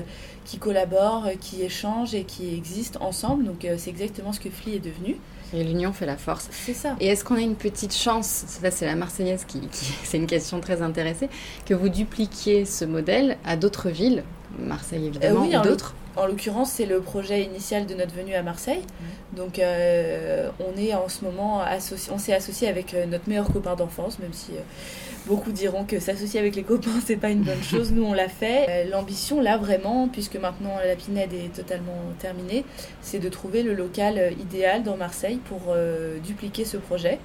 qui collaborent, qui échangent et qui existent ensemble. Donc, c'est exactement ce que FLI est devenu. Et l'union fait la force. C'est ça. Et est-ce qu'on a une petite chance, ça c'est la Marseillaise qui c'est une question très intéressée, que vous dupliquiez ce modèle à d'autres villes, Marseille évidemment, oui, ou d'autres? En l'occurrence, c'est le projet initial de notre venue à Marseille. Donc, on est en ce moment on s'est associé avec notre meilleur copain d'enfance, même si beaucoup diront que s'associer avec les copains, c'est pas une bonne chose. Nous, on l'a fait. L'ambition, là, vraiment, puisque maintenant la Pinède est totalement terminée, c'est de trouver le local idéal dans Marseille pour dupliquer ce projet.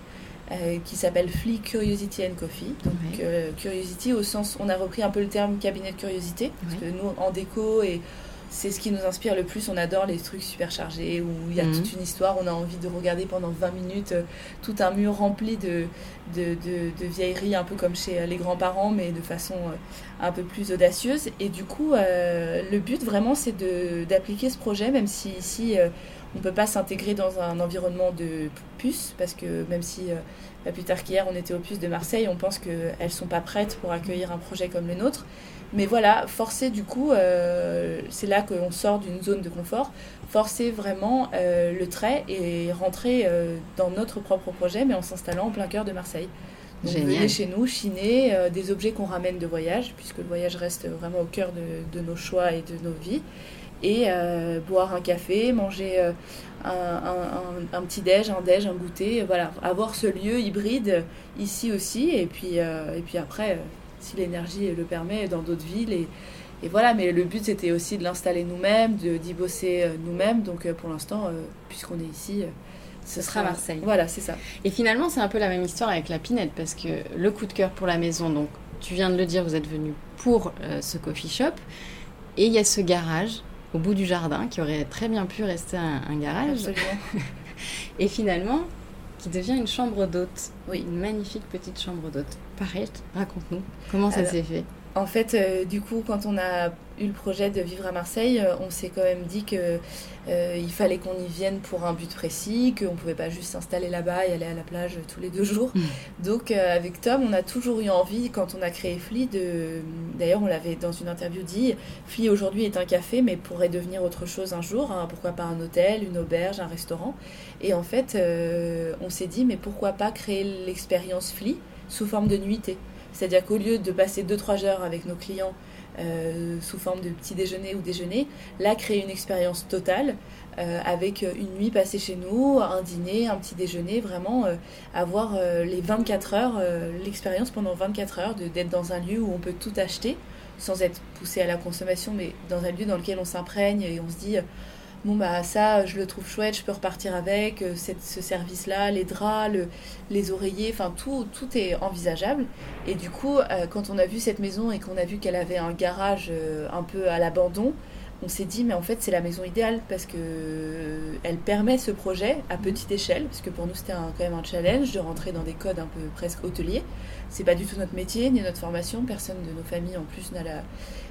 Qui s'appelle FLI Curiosity and Coffee. Donc, Curiosity au sens, on a repris un peu le terme cabinet de curiosité, parce que nous, en déco, et c'est ce qui nous inspire le plus, on adore les trucs super chargés, où il y a toute une histoire, on a envie de regarder pendant 20 minutes tout un mur rempli de vieilleries, un peu comme chez les grands-parents, mais de façon un peu plus audacieuse. Et du coup, le but, vraiment, c'est d'appliquer ce projet, même si ici... on ne peut pas s'intégrer dans un environnement de puces, parce que même si, pas plus tard qu'hier, on était aux puces de Marseille, on pense qu'elles ne sont pas prêtes pour accueillir un projet comme le nôtre. Mais voilà, forcer du coup, c'est là qu'on sort d'une zone de confort, forcer vraiment le trait et rentrer dans notre propre projet, mais en s'installant en plein cœur de Marseille. Donc venez chez nous, chiner des objets qu'on ramène de voyage, puisque le voyage reste vraiment au cœur de nos choix et de nos vies. Et boire un café, manger un petit déj, un goûter, voilà, avoir ce lieu hybride ici aussi, et puis après, si l'énergie le permet, dans d'autres villes, et voilà, mais le but c'était aussi de l'installer nous-mêmes, d'y bosser nous-mêmes, donc pour l'instant, puisqu'on est ici, ce sera Marseille. Voilà, c'est ça. Et finalement, c'est un peu la même histoire avec la Pinède, parce que le coup de cœur pour la maison, donc tu viens de le dire, vous êtes venu pour ce coffee shop, et il y a ce garage au bout du jardin, qui aurait très bien pu rester un garage. Absolument. Et finalement, qui devient une chambre d'hôte. Oui. Une magnifique petite chambre d'hôte. Pareil, raconte-nous, comment ça s'est fait? En fait, du coup, quand on a eu le projet de vivre à Marseille, on s'est quand même dit qu'il fallait qu'on y vienne pour un but précis, qu'on ne pouvait pas juste s'installer là-bas et aller à la plage tous les 2 jours. Donc, avec Tom, on a toujours eu envie, quand on a créé FLI, d'ailleurs, on l'avait dans une interview dit, FLI aujourd'hui est un café, mais pourrait devenir autre chose un jour. Hein, pourquoi pas un hôtel, une auberge, un restaurant. Et en fait, on s'est dit, mais pourquoi pas créer l'expérience FLI sous forme de nuitée. C'est-à-dire qu'au lieu de passer 2-3 heures avec nos clients sous forme de petit déjeuner ou déjeuner, là, créer une expérience totale avec une nuit passée chez nous, un dîner, un petit déjeuner, vraiment avoir les 24 heures, l'expérience pendant 24 heures, d'être dans un lieu où on peut tout acheter sans être poussé à la consommation, mais dans un lieu dans lequel on s'imprègne et on se dit... Bon bah ça je le trouve chouette, je peux repartir avec ce service-là, les draps, les oreillers, enfin tout est envisageable. Et du coup quand on a vu cette maison et qu'on a vu qu'elle avait un garage un peu à l'abandon, on s'est dit mais en fait c'est la maison idéale parce que elle permet ce projet à petite échelle, parce que pour nous c'était quand même un challenge de rentrer dans des codes un peu presque hôteliers. C'est pas du tout notre métier ni notre formation, personne de nos familles en plus n'a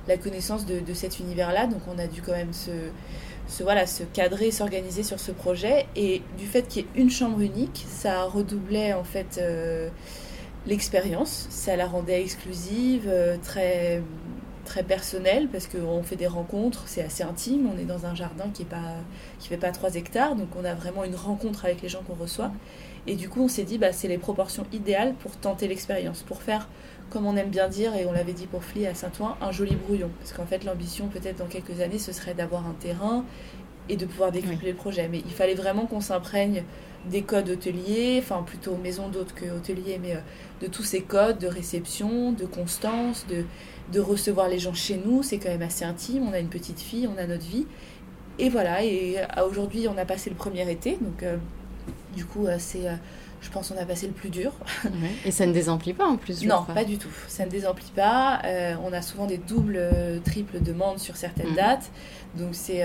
la connaissance de cet univers-là, donc on a dû quand même se cadrer, s'organiser sur ce projet. Et du fait qu'il y ait une chambre unique, ça redoublait en fait l'expérience, ça la rendait exclusive, très, très personnelle, parce qu'on fait des rencontres, c'est assez intime, on est dans un jardin qui fait pas 3 hectares, donc on a vraiment une rencontre avec les gens qu'on reçoit. Et du coup on s'est dit c'est les proportions idéales pour tenter l'expérience, pour faire, comme on aime bien dire, et on l'avait dit pour FLI à Saint-Ouen, un joli brouillon. Parce qu'en fait, l'ambition, peut-être dans quelques années, ce serait d'avoir un terrain et de pouvoir décupler le projet. Mais il fallait vraiment qu'on s'imprègne des codes hôteliers, enfin plutôt maison d'hôte que hôtelier, mais de tous ces codes de réception, de constance, de recevoir les gens chez nous. C'est quand même assez intime, on a une petite fille, on a notre vie. Et voilà, et aujourd'hui, on a passé le premier été, donc du coup, c'est Je pense qu'on a passé le plus dur. Ouais. Et ça ne désemplit pas en plus, Non, pas du tout. Ça ne désemplit pas. On a souvent des doubles, triples demandes sur certaines dates. Donc c'est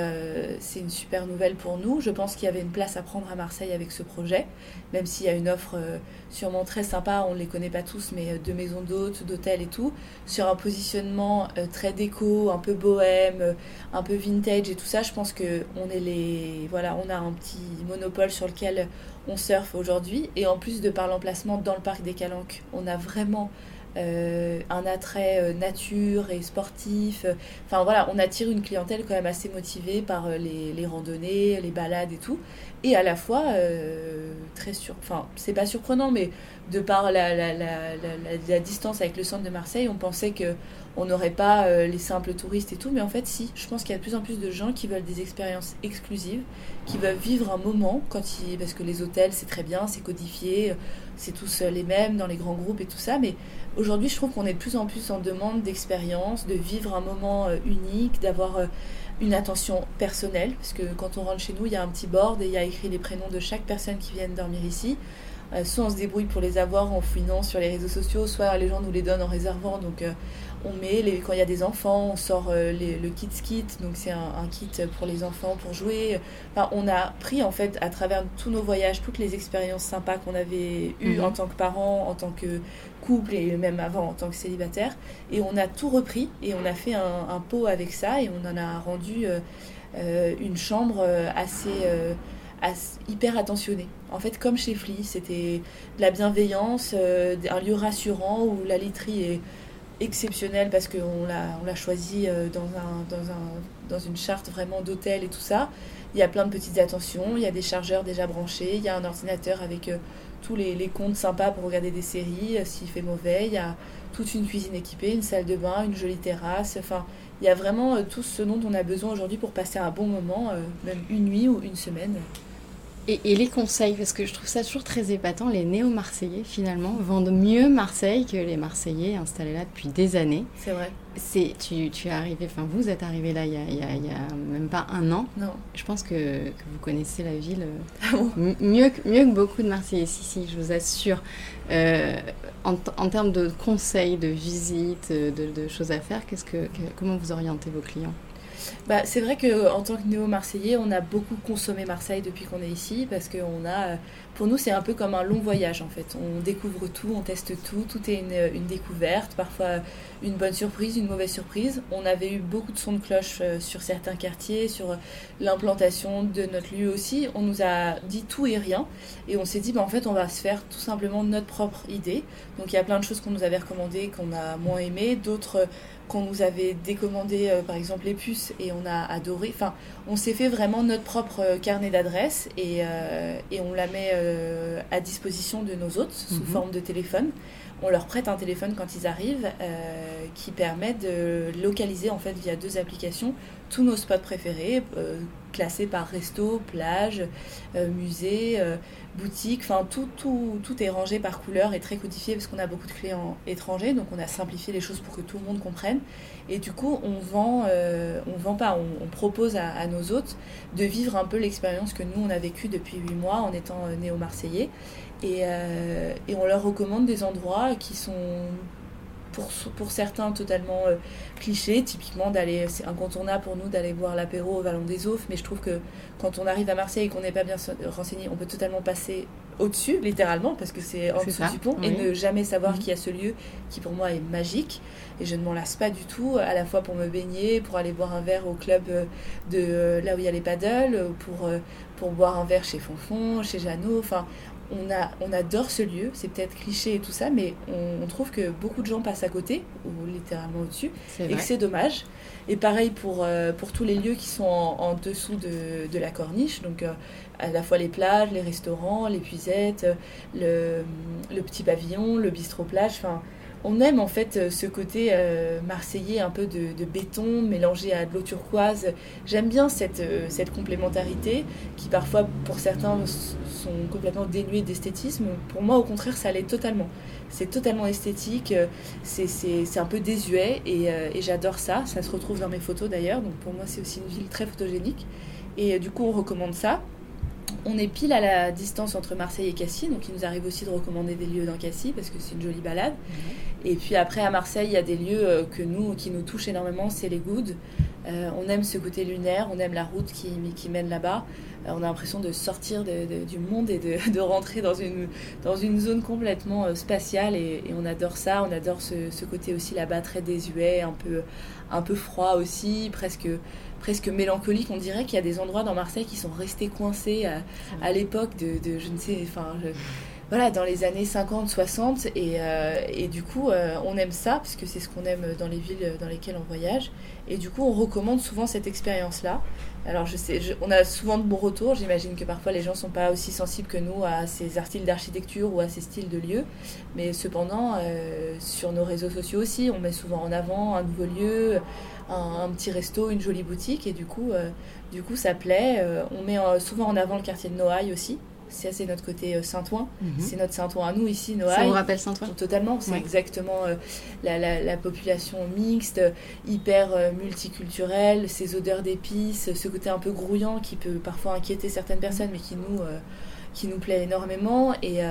une super nouvelle pour nous. Je pense qu'il y avait une place à prendre à Marseille avec ce projet. Même s'il y a une offre sûrement très sympa, on ne les connaît pas tous, mais de maisons d'hôtes, d'hôtels et tout. Sur un positionnement très déco, un peu bohème, un peu vintage et tout ça, je pense qu'on est on a un petit monopole sur lequel on surfe aujourd'hui. Et en plus de par l'emplacement dans le parc des Calanques, on a vraiment un attrait nature et sportif. Enfin voilà, on attire une clientèle quand même assez motivée par les randonnées, les balades et tout. Et à la fois, enfin c'est pas surprenant, mais de par la distance avec le centre de Marseille, on pensait qu'on n'aurait pas les simples touristes et tout, mais en fait si, je pense qu'il y a de plus en plus de gens qui veulent des expériences exclusives, qui veulent vivre un moment, parce que les hôtels c'est très bien, c'est codifié, c'est tous les mêmes dans les grands groupes et tout ça, mais aujourd'hui je trouve qu'on est de plus en plus en demande d'expérience, de vivre un moment unique, d'avoir une attention personnelle, parce que quand on rentre chez nous, il y a un petit board et il y a écrit les prénoms de chaque personne qui vient dormir ici. Soit on se débrouille pour les avoir en fouinant sur les réseaux sociaux, soit les gens nous les donnent en réservant. Donc on met, quand il y a des enfants, on sort le Kids Kit, donc c'est un kit pour les enfants pour jouer. Enfin, on a pris en fait à travers tous nos voyages, toutes les expériences sympas qu'on avait eues en tant que parents, en tant que couple et même avant en tant que célibataire. Et on a tout repris et on a fait un pot avec ça et on en a rendu une chambre assez hyper attentionnée. En fait, comme chez Fli, c'était de la bienveillance, un lieu rassurant où la literie est exceptionnelle parce qu'on l'a choisi dans une charte vraiment d'hôtel et tout ça. Il y a plein de petites attentions, il y a des chargeurs déjà branchés, il y a un ordinateur avec tous les comptes sympas pour regarder des séries s'il fait mauvais, il y a toute une cuisine équipée, une salle de bain, une jolie terrasse, enfin il y a vraiment tout ce dont on a besoin aujourd'hui pour passer un bon moment, même une nuit ou une semaine. Et les conseils, parce que je trouve ça toujours très épatant, les néo-marseillais finalement vendent mieux Marseille que les Marseillais installés là depuis des années. C'est vrai. Tu es arrivé, enfin vous êtes arrivé là il y a même pas un an. Non. Je pense que vous connaissez la ville mieux que beaucoup de Marseillais. Si, je vous assure. En termes de conseils, de visites, de choses à faire, comment vous orientez vos clients ? C'est vrai qu'en tant que néo-marseillais, on a beaucoup consommé Marseille depuis qu'on est ici parce que pour nous, c'est un peu comme un long voyage en fait. On découvre tout, on teste tout est une découverte, parfois une bonne surprise, une mauvaise surprise. On avait eu beaucoup de sons de cloche sur certains quartiers, sur l'implantation de notre lieu aussi. On nous a dit tout et rien et on s'est dit en fait on va se faire tout simplement notre propre idée. Donc il y a plein de choses qu'on nous avait recommandées, qu'on a moins aimées, d'autres qu'on nous avait décommandé, par exemple les puces, et on a adoré. Enfin, on s'est fait vraiment notre propre carnet d'adresses et on la met à disposition de nos hôtes sous forme de téléphone. On leur prête un téléphone quand ils arrivent qui permet de localiser en fait via 2 applications tous nos spots préférés, classés par resto, plage, musée, boutique, enfin tout est rangé par couleur et très codifié parce qu'on a beaucoup de clients étrangers, donc on a simplifié les choses pour que tout le monde comprenne. Et du coup, on propose à nos hôtes de vivre un peu l'expérience que nous on a vécue depuis 8 mois en étant néo-marseillais. Et on leur recommande des endroits qui sont pour certains totalement clichés, typiquement c'est incontournable pour nous d'aller boire l'apéro au Vallon des Aufs, mais je trouve que quand on arrive à Marseille et qu'on n'est pas bien renseigné, on peut totalement passer au-dessus, littéralement, parce que c'est en dessous du pont, oui. Et ne jamais savoir qu'il y a ce lieu qui pour moi est magique, et je ne m'en lasse pas du tout, à la fois pour me baigner, pour aller boire un verre au club là où il y a les paddles, pour boire un verre chez Fonfon, chez Jeannot, enfin on adore ce lieu, c'est peut-être cliché et tout ça, mais on trouve que beaucoup de gens passent à côté, ou littéralement au-dessus, et que c'est dommage. Et pareil pour tous les lieux qui sont en dessous de la corniche, donc à la fois les plages, les restaurants, les puisettes, le petit pavillon, le bistrot plage, enfin on aime en fait ce côté marseillais un peu de béton mélangé à de l'eau turquoise. J'aime bien cette complémentarité qui parfois pour certains sont complètement dénués d'esthétisme. Pour moi au contraire ça l'est totalement. C'est totalement esthétique, c'est un peu désuet et j'adore ça. Ça se retrouve dans mes photos d'ailleurs, donc pour moi c'est aussi une ville très photogénique. Et du coup on recommande ça. On est pile à la distance entre Marseille et Cassis, donc il nous arrive aussi de recommander des lieux dans Cassis parce que c'est une jolie balade. Et puis après à Marseille, il y a des lieux qui nous touchent énormément, c'est les Goudes. On aime ce côté lunaire, on aime la route qui mène là-bas. On a l'impression de sortir du monde et de rentrer dans une zone complètement spatiale et on adore ça. On adore ce côté aussi là-bas très désuet, un peu froid aussi, presque mélancolique. On dirait qu'il y a des endroits dans Marseille qui sont restés coincés à l'époque de je ne sais, voilà, dans les années 50, 60 et du coup on aime ça parce que c'est ce qu'on aime dans les villes dans lesquelles on voyage et du coup on recommande souvent cette expérience-là. Alors on a souvent de bons retours, j'imagine que parfois les gens ne sont pas aussi sensibles que nous à ces styles d'architecture ou à ces styles de lieux, mais cependant sur nos réseaux sociaux aussi on met souvent en avant un nouveau lieu, un petit resto, une jolie boutique et du coup ça plaît. On met souvent en avant le quartier de Noailles aussi. Ça, c'est notre côté Saint-Ouen. C'est notre Saint-Ouen à nous ici, Noailles. Ça vous rappelle Saint-Ouen ? Totalement. C'est exactement la population mixte, hyper multiculturelle, ces odeurs d'épices, ce côté un peu grouillant qui peut parfois inquiéter certaines personnes, mais qui nous plaît énormément. Et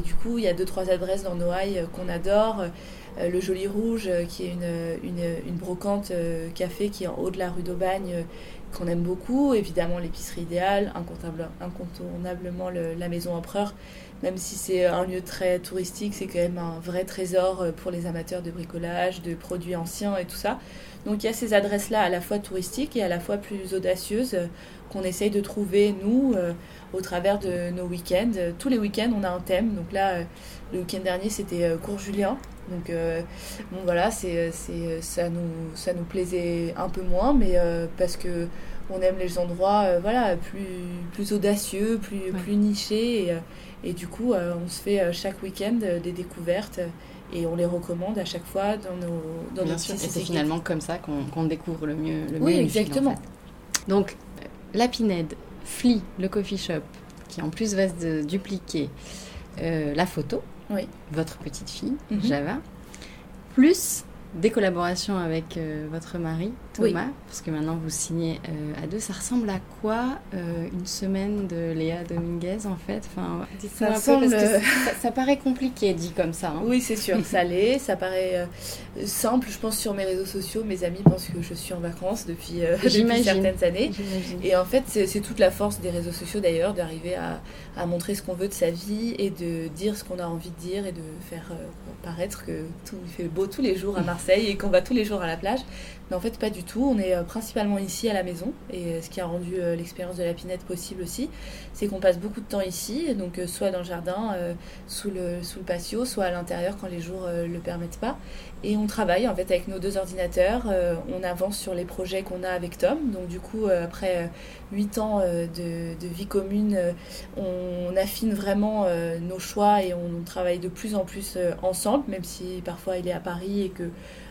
du coup, il y a 2-3 adresses dans Noailles qu'on adore. Le Joli Rouge, qui est une brocante café qui est en haut de la rue d'Aubagne, qu'on aime beaucoup. Évidemment, l'épicerie idéale, incontournablement la Maison Empereur. Même si c'est un lieu très touristique, c'est quand même un vrai trésor pour les amateurs de bricolage, de produits anciens et tout ça. Donc il y a ces adresses-là à la fois touristiques et à la fois plus audacieuses qu'on essaye de trouver, nous, au travers de nos week-ends. Tous les week-ends, on a un thème. Donc là, le week-end dernier, c'était Cours Julien. Donc bon, voilà, ça nous plaisait un peu moins, mais parce que on aime les endroits voilà, plus audacieux, plus nichés. Et du coup, on se fait chaque week-end des découvertes et on les recommande à chaque fois dans nos Bien sûr, et c'est finalement comme ça qu'on découvre le mieux. Oui, exactement. Fil, en fait. Donc, la Pinède, Fli, le coffee shop, qui en plus va se dupliquer la photo, oui. Votre petite fille, Java, plus des collaborations avec votre mari, Thomas, parce que maintenant vous signez à deux. Ça ressemble à quoi une semaine de Léa Dominguez, en fait? Enfin, dites-moi un peu, parce que ça paraît compliqué, dit comme ça. Hein. Oui, c'est sûr, ça l'est. Ça paraît simple. Je pense sur mes réseaux sociaux, mes amis pensent que je suis en vacances depuis certaines années. J'imagine. Et en fait, c'est toute la force des réseaux sociaux, d'ailleurs, d'arriver à montrer ce qu'on veut de sa vie et de dire ce qu'on a envie de dire et de faire paraître que tout fait beau tous les jours à Marseille et qu'on va tous les jours à la plage. Mais en fait, pas du tout. On est principalement ici à la maison. Et ce qui a rendu l'expérience de la Pinède possible aussi, c'est qu'on passe beaucoup de temps ici. Donc, soit dans le jardin, sous le patio, soit à l'intérieur quand les jours le permettent pas. Et on travaille en fait avec nos 2 ordinateurs. On avance sur les projets qu'on a avec Tom. Donc, du coup, après 8 ans de vie commune, on affine vraiment nos choix et on travaille de plus en plus ensemble, même si parfois il est à Paris et que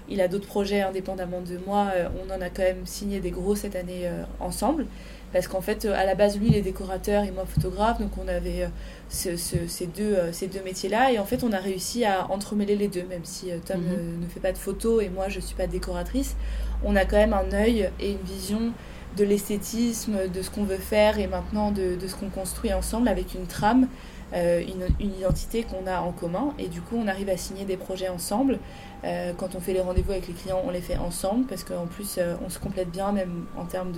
il a d'autres projets indépendamment de moi. On en a quand même signé des gros cette année ensemble. Parce qu'en fait, à la base, lui, il est décorateur et moi, photographe. Donc, on avait ces deux métiers-là. Et en fait, on a réussi à entremêler les deux. Même si Tom ne fait pas de photos et moi, je ne suis pas décoratrice. On a quand même un œil et une vision de l'esthétisme, de ce qu'on veut faire et maintenant de ce qu'on construit ensemble avec une trame, une identité qu'on a en commun. Et du coup, on arrive à signer des projets ensemble. Quand on fait les rendez-vous avec les clients, on les fait ensemble parce qu'en plus, on se complète bien, même en termes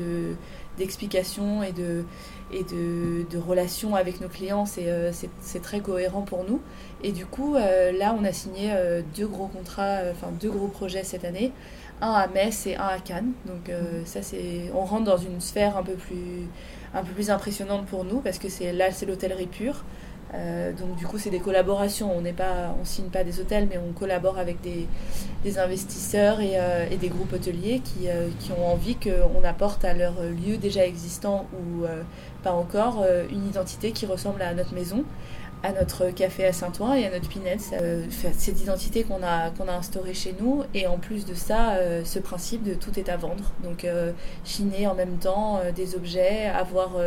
d'explications et de relations avec nos clients. C'est très cohérent pour nous. Et du coup, là, on a signé 2 gros contrats, 2 gros projets cette année. Un à Metz et un à Cannes. Donc ça, on rentre dans une sphère un peu plus impressionnante pour nous parce que c'est l'hôtellerie pure. Donc du coup c'est des collaborations, on signe pas des hôtels mais on collabore avec des investisseurs et des groupes hôteliers qui ont envie qu'on apporte à leur lieu déjà existant ou pas encore une identité qui ressemble à notre maison, à notre café à Saint-Ouen et à notre Pinède. Cette identité qu'on a instaurée chez nous et en plus de ça ce principe de tout est à vendre, donc chiner en même temps des objets, avoir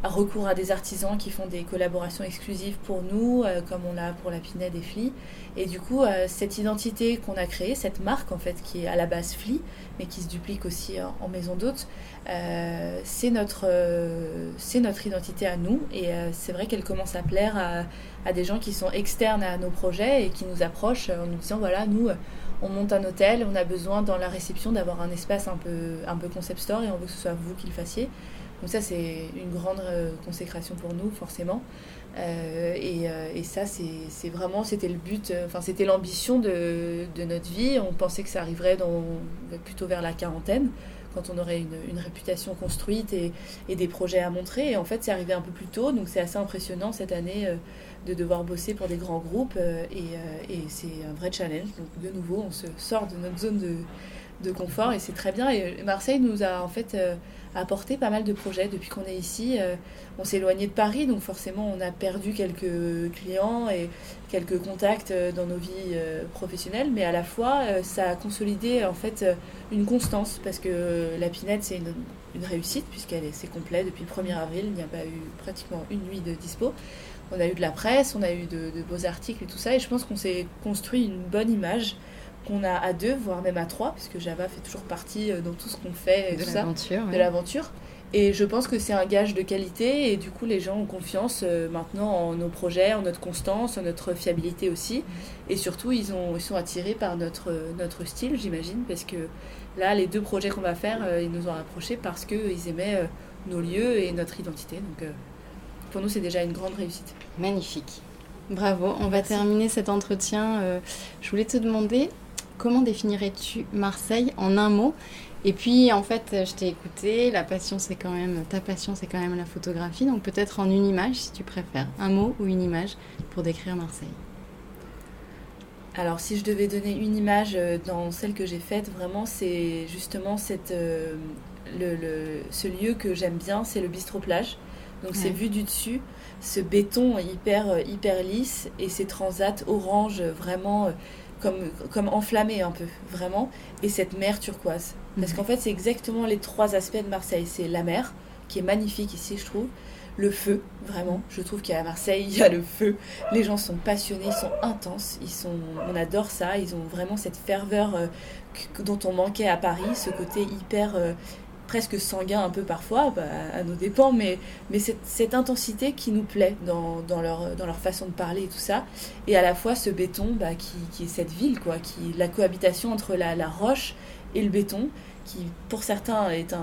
recours à des artisans qui font des collaborations exclusives pour nous, comme on l'a pour la Pinède et Fli. Et du coup, cette identité qu'on a créée, cette marque en fait, qui est à la base Fli, mais qui se duplique aussi en maison d'hôtes, c'est notre identité à nous. Et c'est vrai qu'elle commence à plaire à des gens qui sont externes à nos projets et qui nous approchent en nous disant voilà, nous, on monte un hôtel, on a besoin dans la réception d'avoir un espace un peu concept store et on veut que ce soit vous qui le fassiez. Donc ça, c'est une grande consécration pour nous, forcément. Et ça, c'est vraiment, c'était le but, c'était l'ambition de notre vie. On pensait que ça arriverait plutôt vers la quarantaine, quand on aurait une réputation construite et des projets à montrer. Et en fait, c'est arrivé un peu plus tôt, donc c'est assez impressionnant cette année de devoir bosser pour des grands groupes. Et c'est un vrai challenge. Donc de nouveau, on se sort de notre zone de confort et c'est très bien. Et Marseille nous a en fait apporté pas mal de projets depuis qu'on est ici. On s'est éloigné de Paris, donc forcément on a perdu quelques clients et quelques contacts dans nos vies professionnelles, mais à la fois ça a consolidé en fait une constance, parce que la Pinède c'est une réussite c'est complet depuis le 1er avril, il n'y a pas eu pratiquement une nuit de dispo. On a eu de la presse, on a eu de beaux articles et tout ça, et je pense qu'on s'est construit une bonne image qu'on a à 2, voire même à 3, puisque Java fait toujours partie dans tout ce qu'on fait, de l'aventure. Et je pense que c'est un gage de qualité, et du coup les gens ont confiance maintenant en nos projets, en notre constance, en notre fiabilité aussi. Et surtout ils sont attirés par notre style, j'imagine, parce que là les 2 projets qu'on va faire, ils nous ont approchés parce qu'ils aimaient nos lieux et notre identité. Donc pour nous c'est déjà une grande réussite. Magnifique. Bravo. On va terminer cet entretien. Je voulais te demander, comment définirais-tu Marseille en un mot ? Et puis, en fait, je t'ai écouté, ta passion, c'est quand même la photographie, donc peut-être en une image, si tu préfères. Un mot ou une image pour décrire Marseille ? Alors, si je devais donner une image dans celle que j'ai faite, vraiment, c'est justement ce lieu que j'aime bien, c'est le bistrot plage. Donc, c'est vu du dessus, ce béton hyper lisse et ces transats orange vraiment... comme enflammé un peu, vraiment, et cette mer turquoise. Parce qu'en fait, c'est exactement les 3 aspects de Marseille. C'est la mer, qui est magnifique ici, je trouve. Le feu, vraiment. Je trouve qu'à Marseille, il y a le feu. Les gens sont passionnés, ils sont intenses. On adore ça. Ils ont vraiment cette ferveur dont on manquait à Paris, ce côté hyper... presque sanguin un peu parfois, à nos dépens, mais cette intensité qui nous plaît dans leur façon de parler et tout ça, et à la fois ce béton qui est cette ville, quoi, la cohabitation entre la roche et le béton, qui pour certains est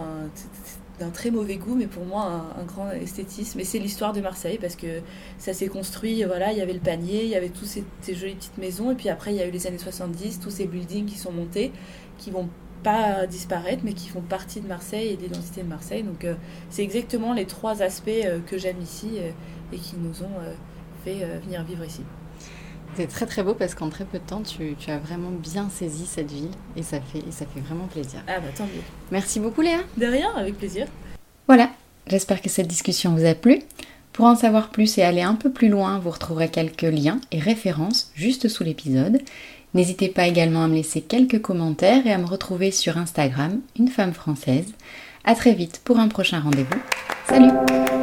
d'un très mauvais goût, mais pour moi un grand esthétisme. Et c'est l'histoire de Marseille, parce que ça s'est construit, voilà, il y avait le panier, il y avait toutes ces jolies petites maisons, et puis après il y a eu les années 70, tous ces buildings qui sont montés, qui vont pas disparaître, mais qui font partie de Marseille et de l'identité de Marseille. Donc c'est exactement les 3 aspects que j'aime ici et qui nous ont fait venir vivre ici. C'est très très beau, parce qu'en très peu de temps tu as vraiment bien saisi cette ville, et ça fait vraiment plaisir. Ah bah tant mieux. Merci beaucoup Léa. De rien, avec plaisir. Voilà, j'espère que cette discussion vous a plu. Pour en savoir plus et aller un peu plus loin, vous retrouverez quelques liens et références juste sous l'épisode. N'hésitez pas également à me laisser quelques commentaires et à me retrouver sur Instagram, Une Femme Française. À très vite pour un prochain rendez-vous. Salut!